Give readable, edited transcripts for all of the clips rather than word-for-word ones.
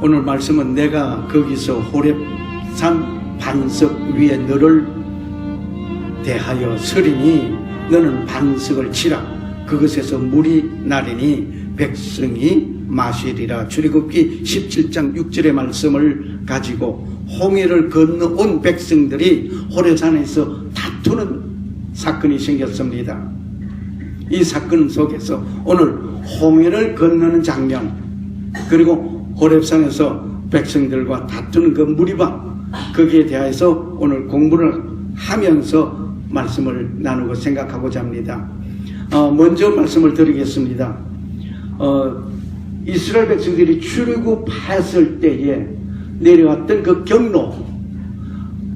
오늘 말씀은 내가 거기서 호렙산 반석 위에 너를 대하여 서리니 너는 반석을 치라. 그것에서 물이 나리니 백성이 마시리라. 출애굽기 17장 6절의 말씀을 가지고 홍해를 건너온 백성들이 호렙산에서 다투는 사건이 생겼습니다. 이 사건 속에서 오늘 홍해를 건너는 장면, 그리고 호렙산에서 백성들과 다투는 그 무리방, 거기에 대해서 오늘 공부를 하면서 말씀을 나누고 생각하고자 합니다. 먼저 말씀을 드리겠습니다. 이스라엘 백성들이 출애굽했을 때에 내려왔던 그 경로,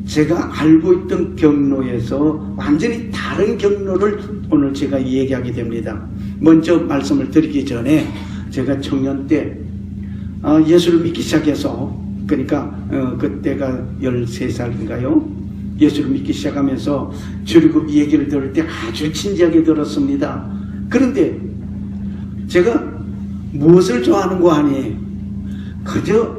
제가 알고 있던 경로에서 완전히 다른 경로를 오늘 제가 얘기하게 됩니다. 먼저 말씀을 드리기 전에 제가 청년 때 예수를 믿기 시작해서, 그러니까 그때가 13살인가요? 예수를 믿기 시작하면서 출애굽 얘기를 들을 때 아주 진지하게 들었습니다. 그런데 제가 무엇을 좋아하는 거 아니? 그저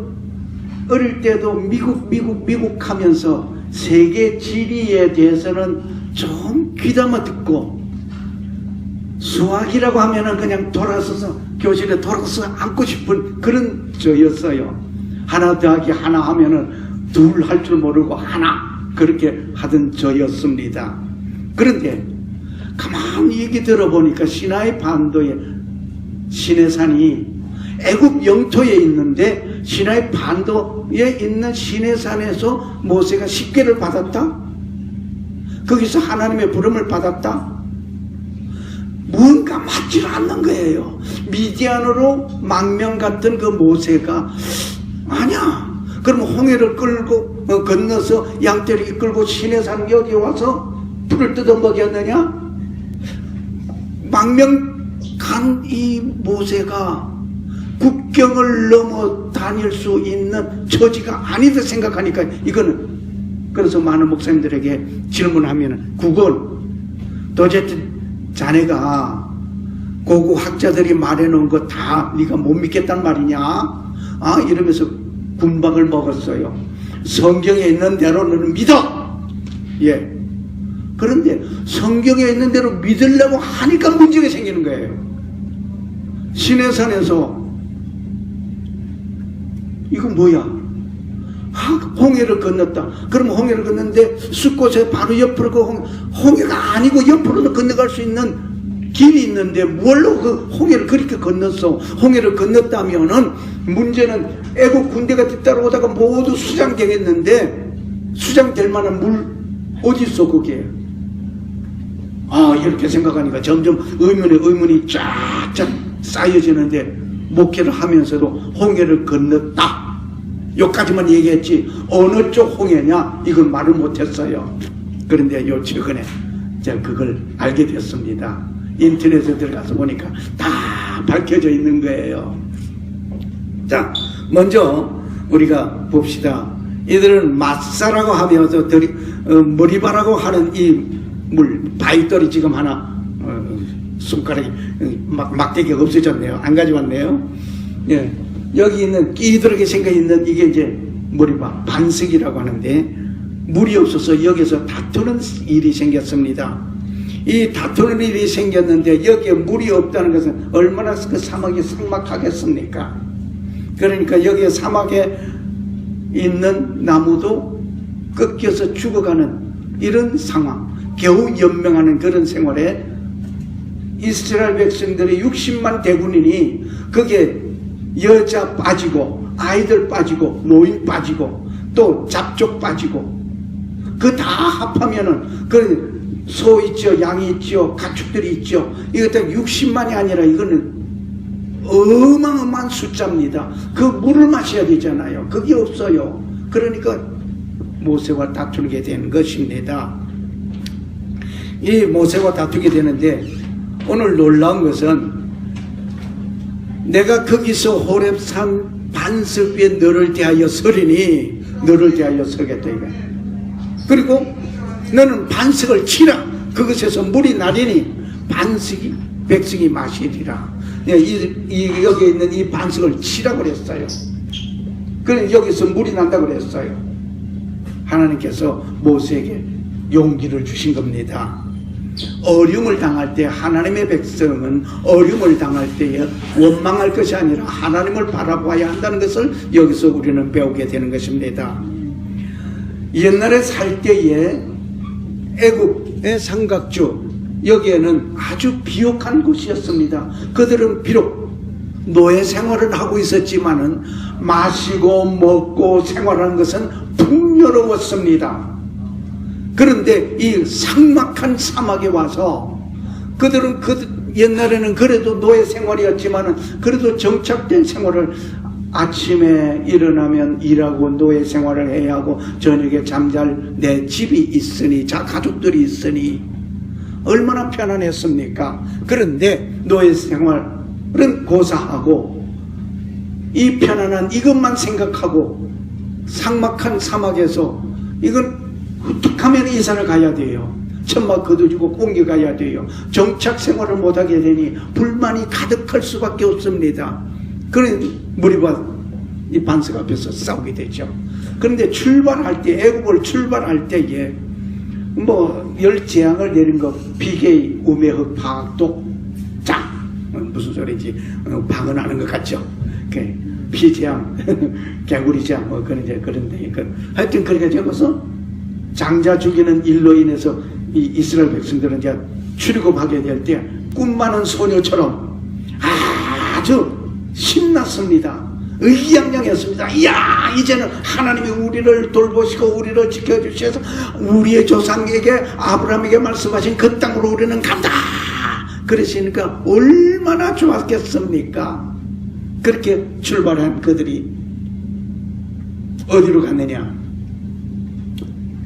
어릴 때도 미국 하면서 세계 지리에 대해서는 좀 귀담아 듣고, 수학이라고 하면은 그냥 돌아서서 교실에 돌아서 앉고 싶은 그런 저였어요. 하나 더하기 하나 하면은 둘 할 줄 모르고 하나, 그렇게 하던 저였습니다. 그런데 가만히 얘기 들어보니까 시나이 반도에 시내산이 애굽 영토에 있는데 시나이 반도에 있는 시내산에서 모세가 십계를 받았다? 거기서 하나님의 부름을 받았다? 뭔가 맞지 않는 거예요. 미디안으로 망명 갔던 그 모세가 아니야. 그러면 홍해를 끌고 건너서 양떼를 이끌고 시내산 여기 와서 풀을 뜯어 먹였느냐? 망명 간 이 모세가 국경을 넘어 다닐 수 있는 처지가 아니다 생각하니까 이거는, 그래서 많은 목사님들에게 질문하면 국원 도대체 자네가 고고 학자들이 말해놓은 거 다 네가 못 믿겠단 말이냐? 이러면서 군박을 먹었어요. 성경에 있는 대로 너는 믿어. 예. 그런데 성경에 있는 대로 믿으려고 하니까 문제가 생기는 거예요. 시내산에서 이거 뭐야? 홍해를 건넜다. 그러면 홍해를 건넜는데 숫곳에 바로 옆으로 그 홍해가 아니고 옆으로도 건너갈 수 있는 길이 있는데 뭘로 그 홍해를 그렇게 건넜어? 홍해를 건넜다면은 문제는 애국 군대가 뒤따라오다가 모두 수장되겠는데 수장될 만한 물 어디 있어 그게? 이렇게 생각하니까 점점 의문이 쫙쫙 쌓여지는데, 목회를 하면서도 홍해를 건넜다 여기까지만 얘기했지 어느 쪽 홍해냐 이걸 말을 못했어요. 그런데 요 최근에 제가 그걸 알게 됐습니다. 인터넷에 들어가서 보니까 다 밝혀져 있는 거예요. 자, 먼저 우리가 봅시다. 이들은 마사라고 하면서 머리바라고 하는 이 물, 바위돌이 지금 하나 손가락이 막대기가 없어졌네요. 안 가져왔네요. 예. 여기 있는 끼들하게 생겨있는 이게 이제 머리바, 반석이라고 하는데 물이 없어서 여기서 다투는 일이 생겼습니다. 이 다투는 일이 생겼는데 여기에 물이 없다는 것은 얼마나 그 사막이 삭막하겠습니까? 그러니까 여기에 사막에 있는 나무도 꺾여서 죽어가는 이런 상황, 겨우 연명하는 그런 생활에 이스라엘 백성들의 60만 대군인이 거기에 여자 빠지고 아이들 빠지고 노인 빠지고 또 잡족 빠지고 그 다 합하면은 그 소 있죠, 양이 있죠, 가축들이 있죠. 이거 딱 60만이 아니라 이거는 어마어마한 숫자입니다. 그 물을 마셔야 되잖아요. 그게 없어요. 그러니까 모세와 다투게 되는 것입니다. 이 모세와 다투게 되는데 오늘 놀라운 것은 내가 거기서 호렙산 반석 위에 너를 대하여 서리니 너를 대하여 서겠다 이거. 그리고 너는 반석을 치라. 그것에서 물이 나리니 반석이 백성이 마시리라. 여기에 있는 이 반석을 치라고 그랬어요. 그래 여기서 물이 난다 그랬어요. 하나님께서 모세에게 용기를 주신 겁니다. 어려움을 당할 때 하나님의 백성은 어려움을 당할 때에 원망할 것이 아니라 하나님을 바라봐야 한다는 것을 여기서 우리는 배우게 되는 것입니다. 옛날에 살 때에 애굽의 삼각주 여기에는 아주 비옥한 곳이었습니다. 그들은 비록 노예 생활을 하고 있었지만은 마시고 먹고 생활하는 것은 풍요로웠습니다. 그런데 이 삭막한 사막에 와서 그들은 옛날에는 그래도 노예 생활이었지만은 그래도 정착된 생활을 아침에 일어나면 일하고 노예 생활을 해야 하고 저녁에 잠잘 내 집이 있으니 가족들이 있으니 얼마나 편안했습니까? 그런데 노예 생활은 고사하고 이 편안한 이것만 생각하고 삭막한 사막에서 이건 어떻게 하면 이사를 가야 돼요. 천막 거두지고 옮겨가야 돼요. 정착 생활을 못하게 되니 불만이 가득할 수밖에 없습니다. 그런 무리와 이 반석 앞에서 싸우게 되죠. 그런데 출발할 때 애굽을 출발할 때에 뭐 열 재앙을 내린 거 비계의 우매흑 파악독 짱 무슨 소리지 방언하는 것 같죠. 피재앙 개구리재앙 뭐 그런데 하여튼 그렇게 되고서 장자 죽이는 일로 인해서 이 이스라엘 백성들은 이제 출애굽하게 될 때 꿈 많은 소녀처럼 아주 신났습니다. 의기양양했습니다. 이야 이제는 하나님이 우리를 돌보시고 우리를 지켜주셔서 우리의 조상에게 아브라함에게 말씀하신 그 땅으로 우리는 간다 그러시니까 얼마나 좋았겠습니까? 그렇게 출발한 그들이 어디로 갔느냐.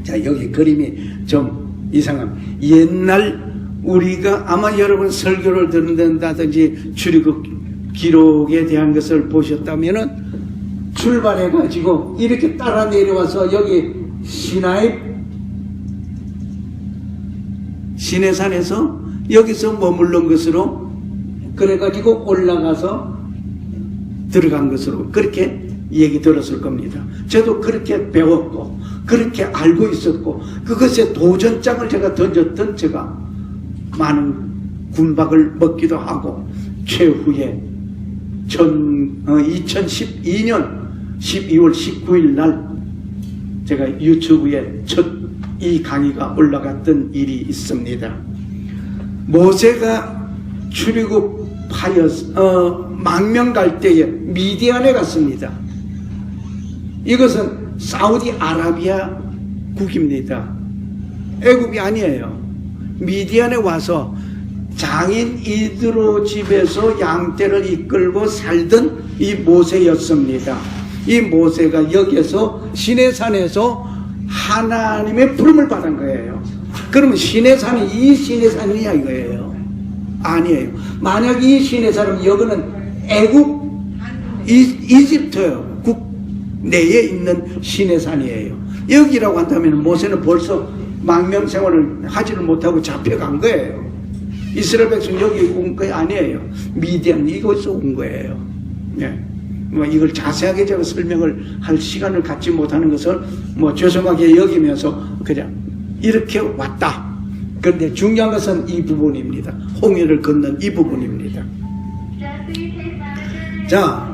자 여기 그림이 좀 이상합니다. 옛날 우리가 아마 여러분 설교를 듣는다든지 출애굽 기록에 대한 것을 보셨다면은 출발해가지고 이렇게 따라 내려와서 여기 시내산에서 여기서 머물른 것으로 그래가지고 올라가서 들어간 것으로 그렇게 얘기 들었을 겁니다. 저도 그렇게 배웠고 그렇게 알고 있었고 그것에 도전장을 제가 던졌던 제가 많은 군박을 먹기도 하고 최후에 2012년 12월 19일 날 제가 유튜브에 첫 이 강의가 올라갔던 일이 있습니다. 모세가 출애굽하여 망명 갈 때에 미디안에 갔습니다. 이것은 사우디아라비아 국입니다. 애굽이 아니에요. 미디안에 와서 장인 이드로 집에서 양떼를 이끌고 살던 이 모세였습니다. 이 모세가 여기에서 시내산에서 하나님의 부름을 받은 거예요. 그러면 시내산이 이 시내산이냐 이거예요? 아니에요. 만약 이 시내산은 여기는 애굽 이집트예요. 국 내에 있는 시내산이에요. 여기라고 한다면 모세는 벌써 망명 생활을 하지를 못하고 잡혀간 거예요. 이스라엘 백성 여기 온 거 아니에요. 미디안 이곳에서 온 거예요. 네. 뭐 이걸 자세하게 제가 설명을 할 시간을 갖지 못하는 것을 뭐 죄송하게 여기면서 그냥 이렇게 왔다. 그런데 중요한 것은 이 부분입니다. 홍해를 건넌 이 부분입니다. 자,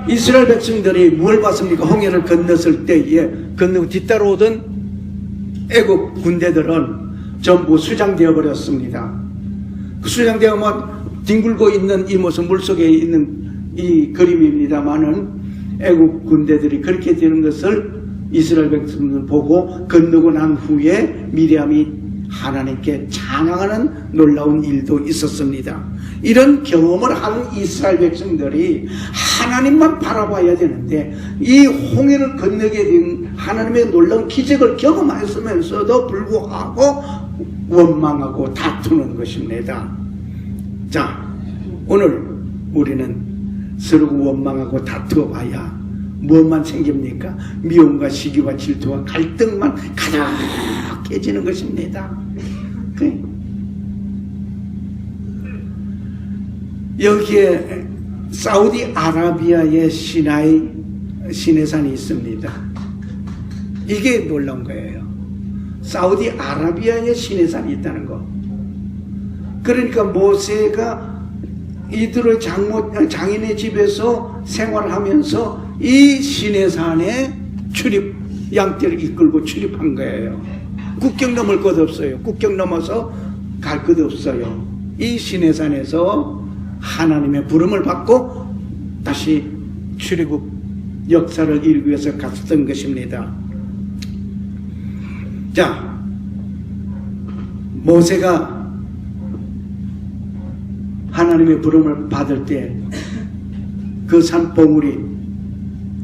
이스라엘 백성들이 뭘 봤습니까? 홍해를 건넜을 때에 건너고 뒤따라오던 애국 군대들은 전부 수장되어 버렸습니다. 수장되어만 뒹굴고 있는 이 모습 물속에 있는 이 그림입니다만은 애국 군대들이 그렇게 되는 것을 이스라엘 백성들 보고 건너고 난 후에 미리암이 하나님께 찬양하는 놀라운 일도 있었습니다. 이런 경험을 한 이스라엘 백성들이 하나님만 바라봐야 되는데 이 홍해를 건너게 된 하나님의 놀라운 기적을 경험했으면서도 불구하고 원망하고 다투는 것입니다. 자, 오늘 우리는 서로 원망하고 다투어 봐야 무엇만 생깁니까? 미움과 시기와 질투와 갈등만 가득해지는 것입니다. 여기에 사우디아라비아의 시나이 시내산이 있습니다. 이게 놀라운 거예요. 사우디아라비아에 시내산이 있다는 거. 그러니까 모세가 이들의 장인의 집에서 생활하면서 이 시내산에 양떼를 이끌고 출입한 거예요. 국경 넘을 것 없어요. 국경 넘어서 갈 것 없어요. 이 시내산에서 하나님의 부름을 받고 다시 출애굽 역사를 이루기 위해서 갔던 것입니다. 자, 모세가 하나님의 부름을 받을 때 그 산봉우리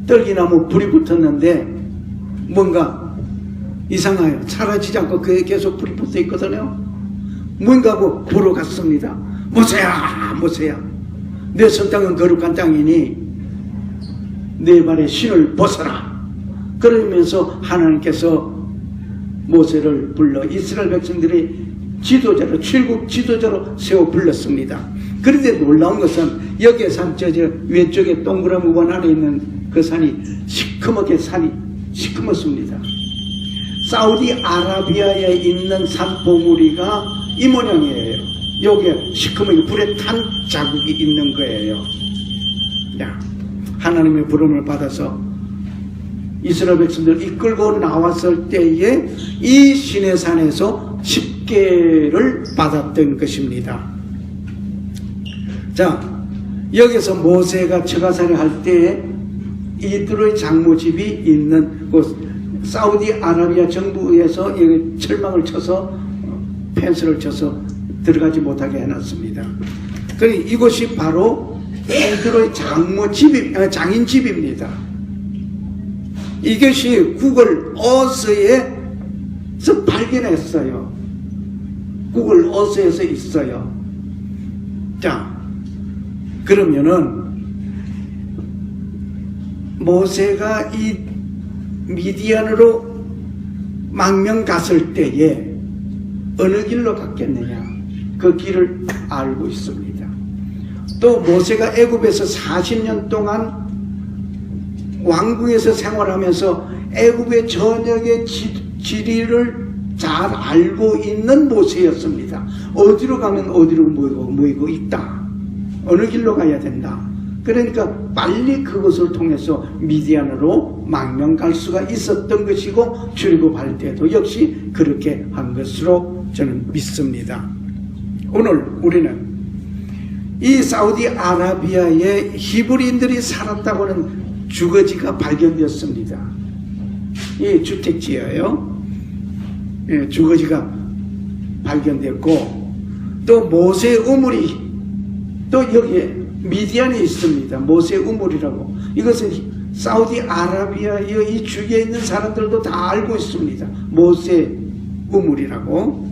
떨기나무 불이 붙었는데 뭔가 이상해요. 사라지지 않고 그에 계속 불이 붙어 있거든요. 뭔가 하고 보러 갔습니다. 모세야, 모세야, 내 선 땅은 거룩한 땅이니 내 발에 신을 벗어라. 그러면서 하나님께서 모세를 불러 이스라엘 백성들이 지도자로, 출국 지도자로 세워 불렀습니다. 그런데 놀라운 것은 여기에 산, 저 왼쪽에 동그라미 원 안에 있는 그 산이 시커멓게 산이 시커멓습니다. 사우디아라비아에 있는 산봉우리가 이 모양이에요. 여기에 시커멓게 불에 탄 자국이 있는 거예요. 야, 하나님의 부름을 받아서 이스라엘 백성들 이끌고 나왔을 때에 이 시내산에서 십계를 받았던 것입니다. 자, 여기서 모세가 처가살이 할 때에 이들의 장모집이 있는 곳, 사우디아라비아 정부에서 여기 철망을 쳐서 펜스를 쳐서 들어가지 못하게 해놨습니다. 그러니 이곳이 바로 이들의 장인집입니다. 이것이 구글 어스에서 발견했어요. 구글 어스에서 있어요. 자, 그러면은 모세가 이 미디안으로 망명 갔을 때에 어느 길로 갔겠느냐, 그 길을 알고 있습니다. 또 모세가 애굽에서 40년 동안 왕궁에서 생활하면서 애굽의 전역의 지리를 잘 알고 있는 모세였습니다. 어디로 가면 어디로 모이고 있다, 어느 길로 가야 된다. 그러니까 빨리 그것을 통해서 미디안으로 망명 갈 수가 있었던 것이고, 출애굽할 때도 역시 그렇게 한 것으로 저는 믿습니다. 오늘 우리는 이 사우디아라비아에 히브리인들이 살았다고 하는 주거지가 발견되었습니다. 이 주택지예요. 예, 주거지가 발견됐고, 또 모세 우물이 또 여기에 미디안에 있습니다. 모세 우물이라고. 이것은 사우디아라비아의 이 주위에 있는 사람들도 다 알고 있습니다. 모세 우물이라고.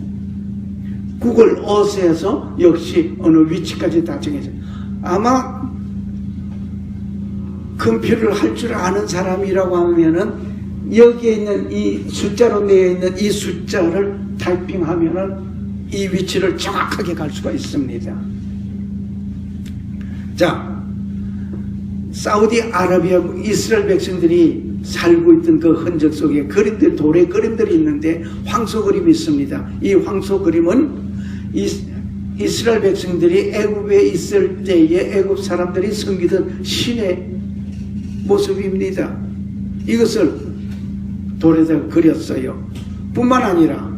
구글 어스에서 역시 어느 위치까지 다 정해져요. 아마 컴퓨터를 할 줄 아는 사람이라고 하면은 여기에 있는 이 숫자로 되어 있는 이 숫자를 타이핑하면은 이 위치를 정확하게 갈 수가 있습니다. 자, 사우디아라비아 이스라엘 백성들이 살고 있던 그 흔적 속에 그림들, 돌의 그림들이 있는데 황소 그림이 있습니다. 이 황소 그림은 이스라엘 백성들이 애굽에 있을 때에 애굽 사람들이 섬기던 신의 모습입니다. 이것을 돌에다 그렸어요. 뿐만 아니라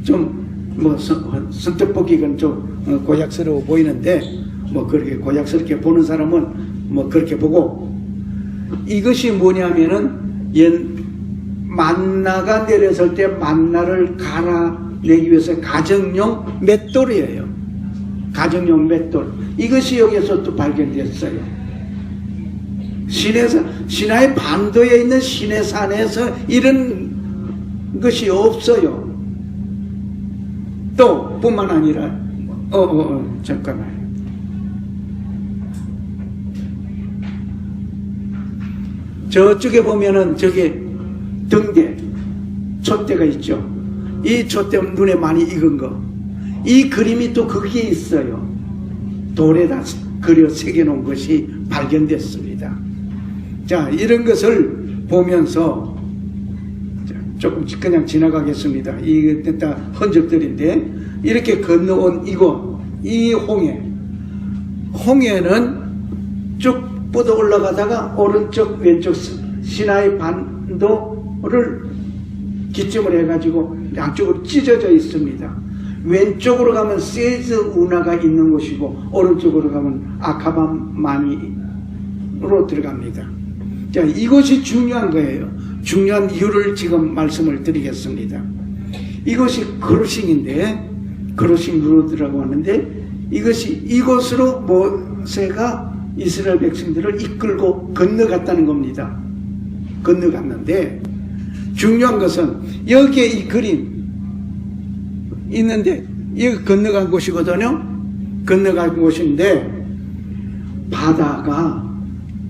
좀 뭐 선뜻 보기는 좀 고약스러워 보이는데, 뭐 그렇게 고약스럽게 보는 사람은 뭐 그렇게 보고, 이것이 뭐냐면은 만나가 내렸을 때 만나를 갈아내기 위해서 가정용 맷돌이에요. 가정용 맷돌. 이것이 여기서 또 발견됐어요. 시나이 반도에 있는 시내산에서 이런 것이 없어요. 또 뿐만 아니라 잠깐만요. 저쪽에 보면은 저게 등대, 촛대가 있죠. 이 촛대 눈에 많이 익은 거. 이 그림이 또 거기에 있어요. 돌에다 그려 새겨놓은 것이 발견됐습니다. 자, 이런 것을 보면서 조금 그냥 지나가겠습니다. 이게 다 흔적들인데, 이렇게 건너온 이 홍해는 쭉 뻗어 올라가다가 오른쪽 왼쪽 시나이 반도를 기점을 해가지고 양쪽으로 찢어져 있습니다. 왼쪽으로 가면 세즈 운하가 있는 곳이고 오른쪽으로 가면 아카바마니로 들어갑니다. 자, 이것이 중요한 거예요. 중요한 이유를 지금 말씀을 드리겠습니다. 이것이 크로싱인데, 크로싱 루트라고 하는데, 이곳으로 모세가 이스라엘 백성들을 이끌고 건너갔다는 겁니다. 건너갔는데, 중요한 것은 여기에 이 그림 있는데, 이거 건너간 곳이거든요. 건너간 곳인데, 바다가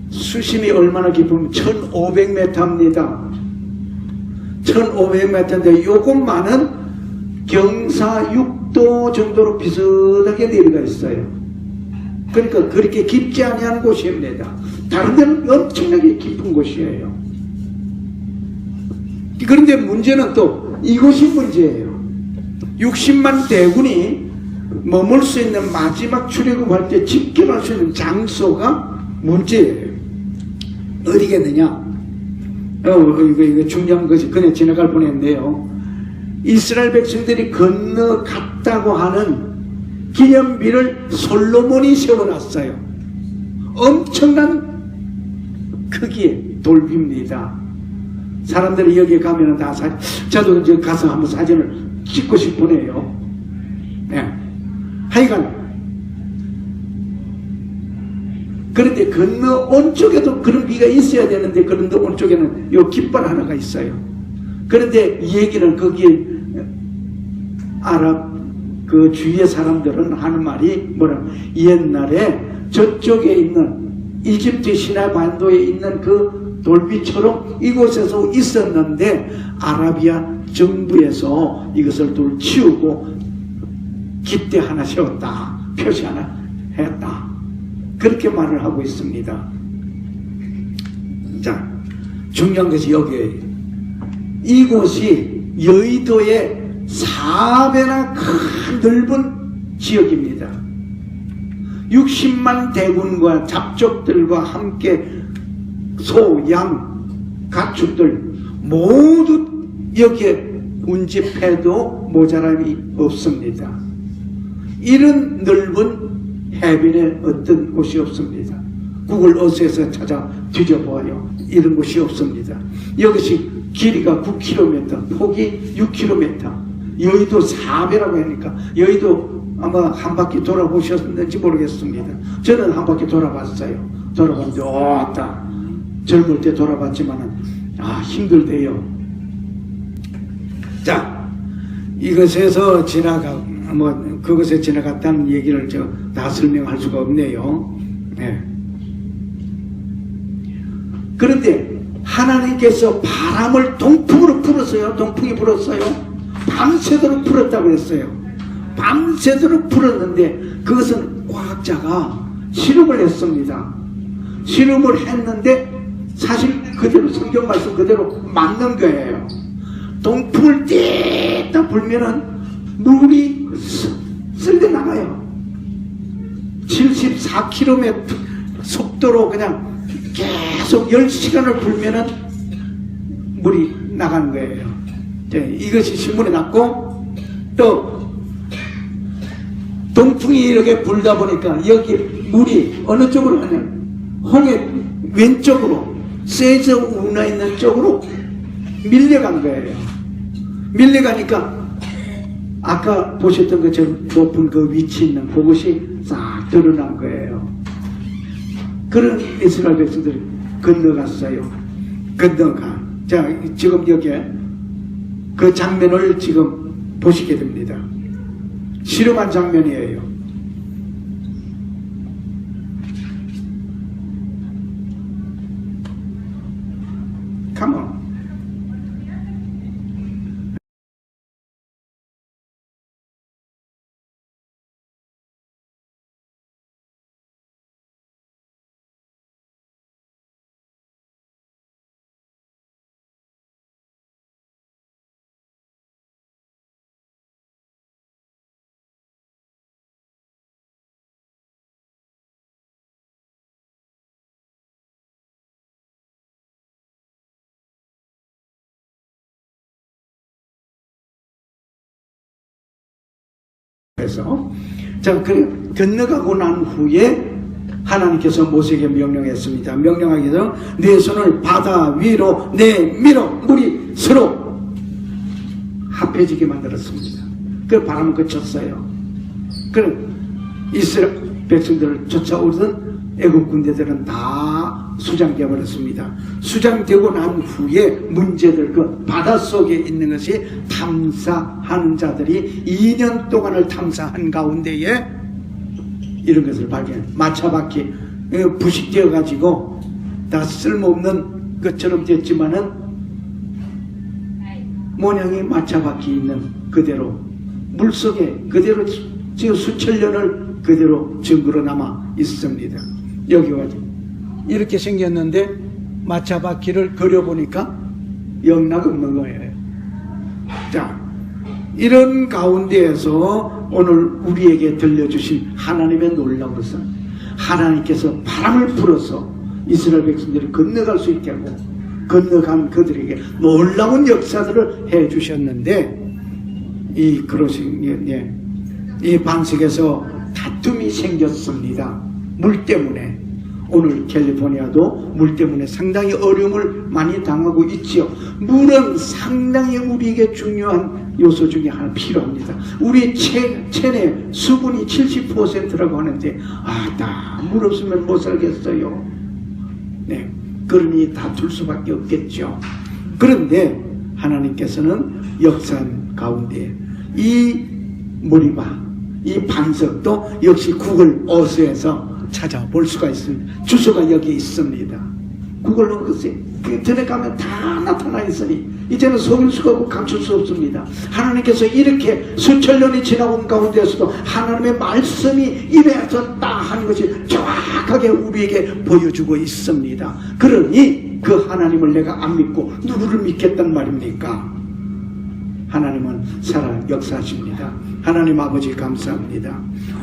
수심이 얼마나 깊으면 1500m입니다. 1500m인데 요것만은 경사 6도 정도로 비슷하게 내려가 있어요. 그러니까 그렇게 깊지 아니한 곳입니다. 다른 데는 엄청나게 깊은 곳이에요. 그런데 문제는 또 이것이 문제예요. 60만 대군이 머물 수 있는 마지막 출애굽할 때 집결할 수 있는 장소가 문제예요. 어디겠느냐? 이거 중요한 것이 그냥 지나갈 뻔했는데요. 이스라엘 백성들이 건너갔다고 하는 기념비를 솔로몬이 세워놨어요. 엄청난 크기의 돌비입니다. 사람들이 여기 가면은 다 저도 이제 가서 한번 사진을 찍고 싶으네요. 네. 하여간 그런데 건너온 쪽에도 그런 비가 있어야 되는데 건너온 쪽에는 요 깃발 하나가 있어요. 그런데 이 얘기는 거기에 아랍 그 주위의 사람들은 하는 말이 뭐라, 옛날에 저쪽에 있는 이집트 시나 반도에 있는 그 돌비처럼 이곳에서 있었는데 아라비아 정부에서 이것을 치우고 깃대 하나 세웠다, 표시 하나 했다, 그렇게 말을 하고 있습니다. 자, 중요한 것이 여기에요. 이곳이 여의도의 4배나 큰 넓은 지역입니다. 60만 대군과 잡족들과 함께 소, 양, 가축들 모두 여기에 운집해도 모자람이 없습니다. 이런 넓은 해변에 어떤 곳이 없습니다. 구글 어스에서 찾아 뒤져보아요. 이런 곳이 없습니다. 이것이 길이가 9km, 폭이 6km, 여의도 4배라고 하니까 여의도 아마 한 바퀴 돌아보셨는지 모르겠습니다. 저는 한 바퀴 돌아봤어요. 돌아봤는데 왔다. 젊을 때 돌아봤지만은 힘들대요. 자, 이것에서 그것에 지나갔다는 얘기를 다 설명할 수가 없네요. 네. 그런데 하나님께서 바람을 동풍으로 풀었어요. 동풍이 불었어요. 밤새도록 풀었다고 했어요. 밤새도록 풀었는데 그것은 과학자가 실험을 했습니다. 실험을 했는데 사실 그대로 성경 말씀 그대로 맞는 거예요. 동풍을 띠딱 불면은 물이 쓸려 나가요. 74km 속도로 그냥 계속 10시간을 불면은 물이 나가는 거예요. 이것이 신문에 났고, 또 동풍이 이렇게 불다 보니까 여기 물이 어느 쪽으로 가냐면 홍해 왼쪽으로 세저 운하 있는 쪽으로 밀려간 거예요. 밀려가니까 아까 보셨던 것처럼 높은 그 위치 있는 그곳이 싹 드러난 거예요. 그런 이스라엘 백성들이 건너갔어요. 건너가. 자, 지금 여기에 그 장면을 지금 보시게 됩니다. 실험한 장면이에요. Come on. 그래서 자, 그래 건너가고 난 후에 하나님께서 모세에게 명령했습니다. 명령하기도 네 손을 바다 위로 내밀어 물이 서로 합해지게 만들었습니다. 그 바람은 그쳤어요. 그럼 이스라엘 백성들을 쫓아오던 애국 군대들은 다 수장되어 버렸습니다. 수장되고 난 후에 문제들 그 바닷속에 있는 것이 탐사하는 자들이 2년 동안을 탐사한 가운데에 이런 것을 발견. 마차바퀴 부식되어 가지고 다 쓸모없는 것처럼 됐지만은 모양이 마차바퀴 있는 그대로 물속에 그대로 지금 수천 년을 그대로 증거로 남아 있습니다. 여기 와서 이렇게 생겼는데 마차바퀴를 그려보니까 영락 없는 거예요. 자, 이런 가운데에서 오늘 우리에게 들려주신 하나님의 놀라운 것은 하나님께서 바람을 불어서 이스라엘 백성들이 건너갈 수 있게 하고 건너간 그들에게 놀라운 역사들을 해주셨는데 이 반석에서 다툼이 생겼습니다. 물 때문에. 오늘 캘리포니아도 물 때문에 상당히 어려움을 많이 당하고 있지요. 물은 상당히 우리에게 중요한 요소 중에 하나 필요합니다. 우리 체내 수분이 70%라고 하는데 물 없으면 못 살겠어요. 네, 그러니 다툴 수밖에 없겠죠. 그런데 하나님께서는 역사 가운데 이 머리바 이 반석도 역시 구글 어스에서 찾아볼 수가 있습니다. 주소가 여기 있습니다. 구글로 들어가면 다 나타나 있으니 이제는 속일 수가 없고 감출 수 없습니다. 하나님께서 이렇게 수천 년이 지나온 가운데서도 하나님의 말씀이 이루어졌다 하는 것이 정확하게 우리에게 보여주고 있습니다. 그러니 그 하나님을 내가 안 믿고 누구를 믿겠단 말입니까? 하나님은 살아 역사하십니다. 하나님 아버지 감사합니다.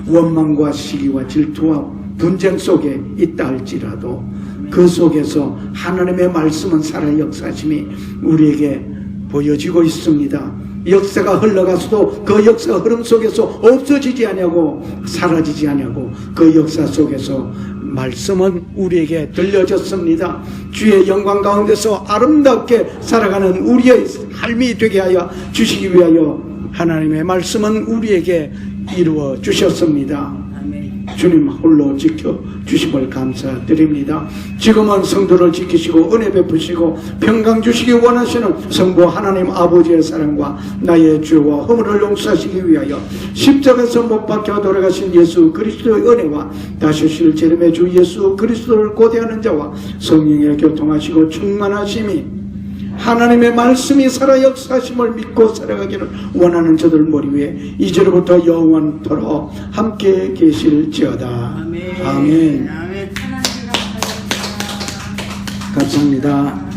원망과 시기와 질투와 분쟁 속에 있다 할지라도 그 속에서 하나님의 말씀은 살아 역사하심이 우리에게 보여지고 있습니다. 역사가 흘러가서도 그 역사 흐름 속에서 없어지지 않냐고 사라지지 않냐고 그 역사 속에서 말씀은 우리에게 들려졌습니다. 주의 영광 가운데서 아름답게 살아가는 우리의 삶이 되게 하여 주시기 위하여 하나님의 말씀은 우리에게 이루어 주셨습니다. 주님 홀로 지켜주심을 감사드립니다. 지금은 성도를 지키시고 은혜 베푸시고 평강 주시기 원하시는 성부 하나님 아버지의 사랑과 나의 죄와 허물을 용서하시기 위하여 십자가에서 못 박혀 돌아가신 예수 그리스도의 은혜와 다시 오실 재림의 주 예수 그리스도를 고대하는 자와 성령의 교통하시고 충만하심이 하나님의 말씀이 살아 역사하심을 믿고 살아가기를 원하는 저들 머리 위에 이제로부터 영원토록 함께 계실지어다. 아멘. 아멘. 감사합니다.